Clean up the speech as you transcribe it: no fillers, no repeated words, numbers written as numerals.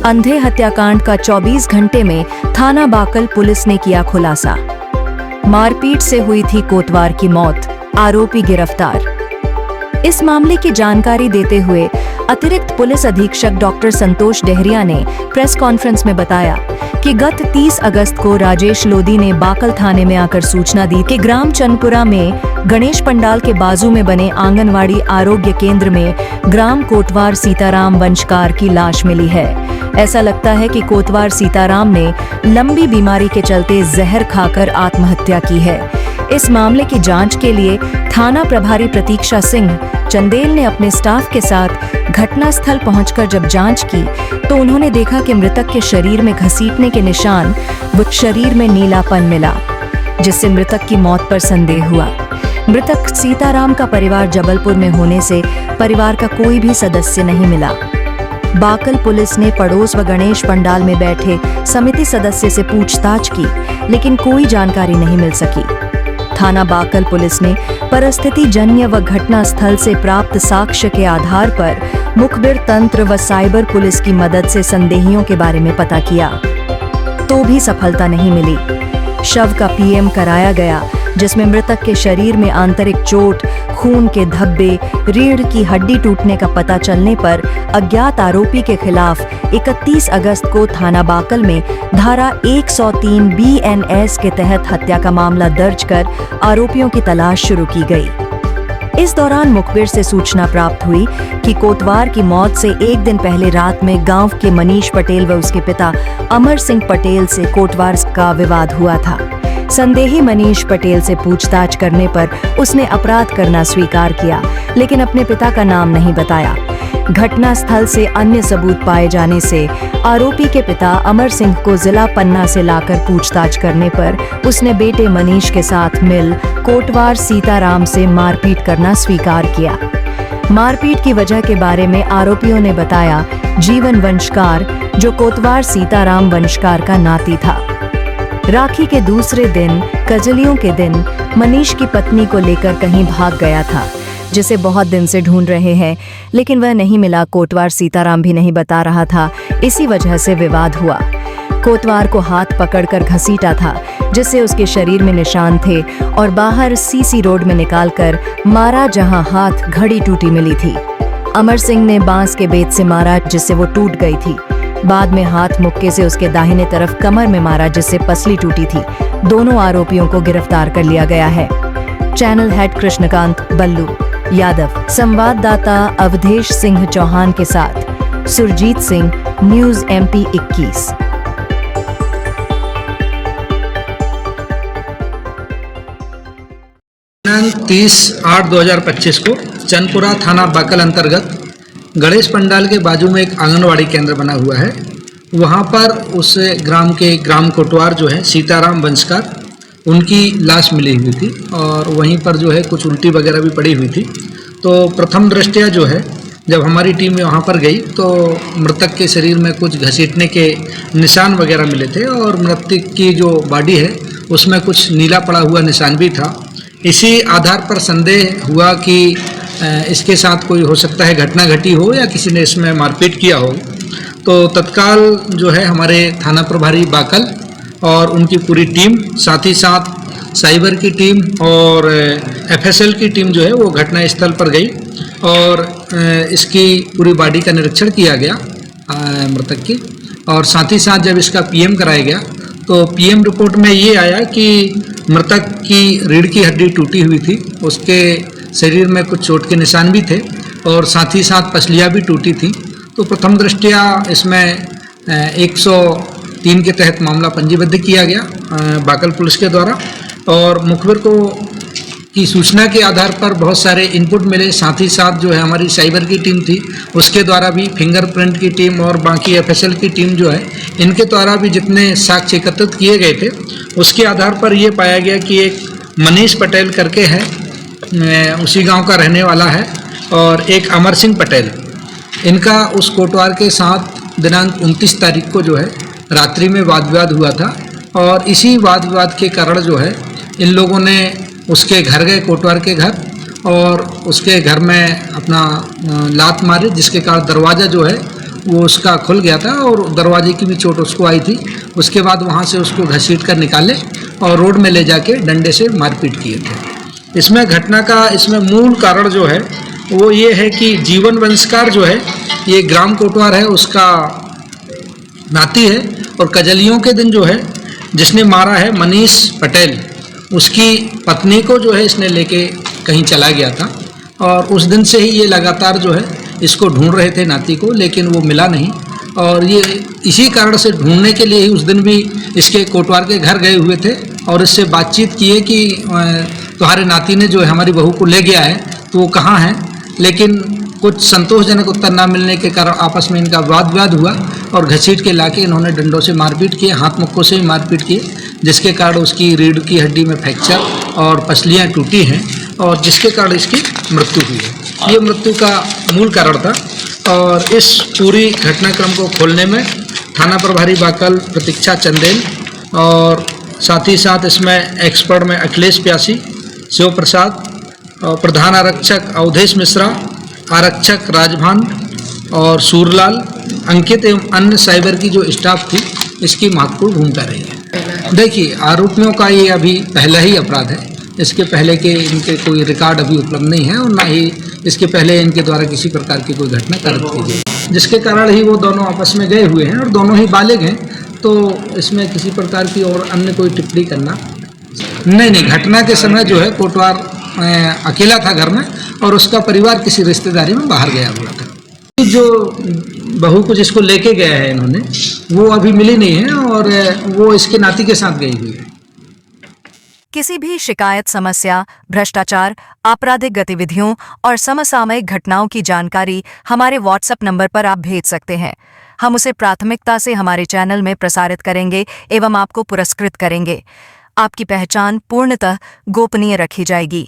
अंधे हत्याकांड का 24 घंटे में थाना बाकल पुलिस ने किया खुलासा। मारपीट से हुई थी कोतवार की मौत, आरोपी गिरफ्तार। इस मामले की जानकारी देते हुए अतिरिक्त पुलिस अधीक्षक डॉक्टर संतोष डेहरिया ने प्रेस कॉन्फ्रेंस में बताया कि गत 30 अगस्त को राजेश लोधी ने बाकल थाने में आकर सूचना दी कि ग्राम चंदपुरा में गणेश पंडाल के बाजू में बने आंगनवाड़ी आरोग्य केंद्र में ग्राम कोटवार सीताराम वंशकार की लाश मिली है। ऐसा लगता है कि कोतवार सीताराम ने लंबी बीमारी के चलते जहर खाकर आत्महत्या की है। इस मामले की जांच के लिए थाना प्रभारी प्रतीक्षा सिंह चंदेल ने अपने स्टाफ के साथ घटनास्थल पहुंचकर जब जांच की तो उन्होंने देखा कि मृतक के शरीर में घसीटने के निशान व शरीर में नीलापन मिला, जिससे मृतक की मौत पर संदेह हुआ। मृतक सीताराम का परिवार जबलपुर में होने से परिवार का कोई भी सदस्य नहीं मिला। बाकल पुलिस ने पड़ोस व गणेश पंडाल में बैठे समिति सदस्य से पूछताछ की, लेकिन कोई जानकारी नहीं मिल सकी। थाना बाकल पुलिस ने परिस्थिति जन्य व घटना स्थल से प्राप्त साक्ष्य के आधार पर मुखबिर तंत्र व साइबर पुलिस की मदद से संदेहियों के बारे में पता किया, तो भी सफलता नहीं मिली। शव का पीएम कराया गया, जिसमें मृतक के शरीर में आंतरिक चोट, खून के धब्बे, रीढ़ की हड्डी टूटने का पता चलने पर अज्ञात आरोपी के खिलाफ 31 अगस्त को थाना बाकल में धारा 103 BNS के तहत हत्या का मामला दर्ज कर आरोपियों की तलाश शुरू की गई। इस दौरान मुखबिर से सूचना प्राप्त हुई कि कोतवार की मौत से एक दिन पहले रात में गांव के मनीष पटेल व उसके पिता अमर सिंह पटेल से कोतवार का विवाद हुआ था। संदेही मनीष पटेल से पूछताछ करने पर उसने अपराध करना स्वीकार किया, लेकिन अपने पिता का नाम नहीं बताया। घटना स्थल से अन्य सबूत पाए जाने से आरोपी के पिता अमर सिंह को जिला पन्ना से लाकर पूछताछ करने पर उसने बेटे मनीष के साथ मिल कोटवार सीताराम से मारपीट करना स्वीकार किया। मारपीट की वजह के बारे में आरोपियों ने बताया जीवन वंशकार, जो कोतवार सीताराम वंशकार का नाती था। राखी के दूसरे दिन, कजलियों के दिन, मनीष की पत्नी को लेकर कहीं भाग गया था, जिसे बहुत दिन से ढूंढ रहे हैं, लेकिन वह नहीं मिला। कोतवार सीताराम भी नहीं बता रहा था, इसी वजह से विवाद हुआ। कोतवार को हाथ पकड़कर घसीटा था, जिससे उसके शरीर में निशान थे, और बाहर सीसी रोड में निकालकर मारा, जहां हाथ घड़ी टूटी मिली थी। अमर सिंह ने बांस के बेत से मारा, जिससे वो टूट गई थी। बाद में हाथ मुक्के से उसके दाहिने तरफ कमर में मारा, जिससे पसली टूटी थी। दोनों आरोपियों को गिरफ्तार कर लिया गया है। चैनल हेड कृष्णकांत बल्लू यादव, संवाददाता अवधेश सिंह चौहान के साथ सुरजीत सिंह, न्यूज़ MP 21। दिनांक 30/8/2025 को चंदपुरा थाना बाकल अंतर्गत गणेश पंडाल के बाजू में एक आंगनवाड़ी केंद्र बना हुआ है। वहाँ पर उस ग्राम कोटवार जो है सीताराम वंशकार, उनकी लाश मिली हुई थी, और वहीं पर जो है कुछ उल्टी वगैरह भी पड़ी हुई थी। तो प्रथम दृष्टया जो है जब हमारी टीम वहाँ पर गई तो मृतक के शरीर में कुछ घसीटने के निशान वगैरह मिले थे, और मृतक की जो बॉडी है उसमें कुछ नीला पड़ा हुआ निशान भी था। इसी आधार पर संदेह हुआ कि इसके साथ कोई हो सकता है घटना घटी हो या किसी ने इसमें मारपीट किया हो। तो तत्काल जो है हमारे थाना प्रभारी बाकल और उनकी पूरी टीम, साथ ही साथ साइबर की टीम और FSL की टीम जो है वो घटना स्थल पर गई, और इसकी पूरी बॉडी का निरीक्षण किया गया मृतक की, और साथ ही साथ जब इसका PM कराया गया तो PM रिपोर्ट में ये आया कि मृतक की रीढ़ की हड्डी टूटी हुई थी, उसके शरीर में कुछ चोट के निशान भी थे, और साथ ही साथ पसलियाँ भी टूटी थी। तो प्रथम दृष्टया इसमें 103 के तहत मामला पंजीबद्ध किया गया बाकल पुलिस के द्वारा, और मुखबिर को की सूचना के आधार पर बहुत सारे इनपुट मिले। साथ ही साथ जो है हमारी साइबर की टीम थी, उसके द्वारा भी फिंगरप्रिंट की टीम और बाकी FSL की टीम जो है, इनके द्वारा भी जितने साक्ष्य एकत्रित किए गए थे, उसके आधार पर ये पाया गया कि एक मनीष पटेल करके है, उसी गांव का रहने वाला है, और एक अमर सिंह पटेल, इनका उस कोटवार के साथ दिनांक 29 तारीख को जो है रात्रि में वाद विवाद हुआ था, और इसी वाद विवाद के कारण जो है इन लोगों ने उसके घर गए, कोटवार के घर, और उसके घर में अपना लात मारे, जिसके कारण दरवाज़ा जो है वो उसका खुल गया था और दरवाजे की भी चोट उसको आई थी। उसके बाद वहाँ से उसको घसीट कर निकाले और रोड में ले जाके डंडे से मारपीट किए थे। इसमें घटना का मूल कारण जो है वो ये है कि जीवन वंशकार जो है ये ग्राम कोटवार है, उसका नाती है। और कजलियों के दिन जो है जिसने मारा है मनीष पटेल, उसकी पत्नी को जो है इसने लेके कहीं चला गया था और उस दिन से ही ये लगातार जो है इसको ढूंढ रहे थे नाती को, लेकिन वो मिला नहीं। और ये इसी कारण से ढूंढने के लिए ही उस दिन भी इसके कोटवार के घर गए हुए थे और इससे बातचीत किए कि तुम्हारे नाती ने जो है हमारी बहू को ले गया है तो वो कहाँ है, लेकिन कुछ संतोषजनक उत्तर ना मिलने के कारण आपस में इनका वाद विवाद हुआ और घसीट के लाके इन्होंने डंडों से मारपीट किए, हाथ मुक्कों से भी मारपीट किए, जिसके कारण उसकी रीढ़ की हड्डी में फ्रैक्चर और पसलियाँ टूटी हैं और जिसके कारण इसकी मृत्यु हुई है। ये मृत्यु का मूल कारण था। और इस पूरी घटनाक्रम को खोलने में थाना प्रभारी बाकल प्रतीक्षा चंदेल और साथ ही साथ इसमें एक्सपर्ट में अखिलेश प्यासी, शिव प्रसाद और प्रधान आरक्षक अवधेश मिश्रा, आरक्षक राजभान और सूरलाल, अंकित एवं अन्य साइबर की जो स्टाफ थी इसकी महत्वपूर्ण भूमिका रही है। देखिए, आरोपियों का ये अभी पहला ही अपराध है। इसके पहले के इनके कोई रिकॉर्ड अभी उपलब्ध नहीं है और ना ही इसके पहले इनके द्वारा किसी प्रकार की कोई घटना दर्ज की गई, जिसके कारण ही वो दोनों आपस में गए हुए हैं और दोनों ही बालिग हैं। तो इसमें किसी प्रकार की और अन्य कोई टिप्पणी करना नहीं। घटना के समय जो है कोटवार अकेला था घर में और उसका परिवार किसी रिश्तेदारी में बाहर गया हुआ था। जो बहू को जिसको लेके गया है इन्होंने, वो अभी मिली नहीं है और वो इसके नाती के साथ गई हुई है। किसी भी शिकायत, समस्या, भ्रष्टाचार, आपराधिक गतिविधियों और समसामयिक घटनाओं की जानकारी हमारे व्हाट्सएप नंबर पर आप भेज सकते हैं। हम उसे प्राथमिकता से हमारे चैनल में प्रसारित करेंगे एवं आपको पुरस्कृत करेंगे। आपकी पहचान पूर्णतः गोपनीय रखी जाएगी।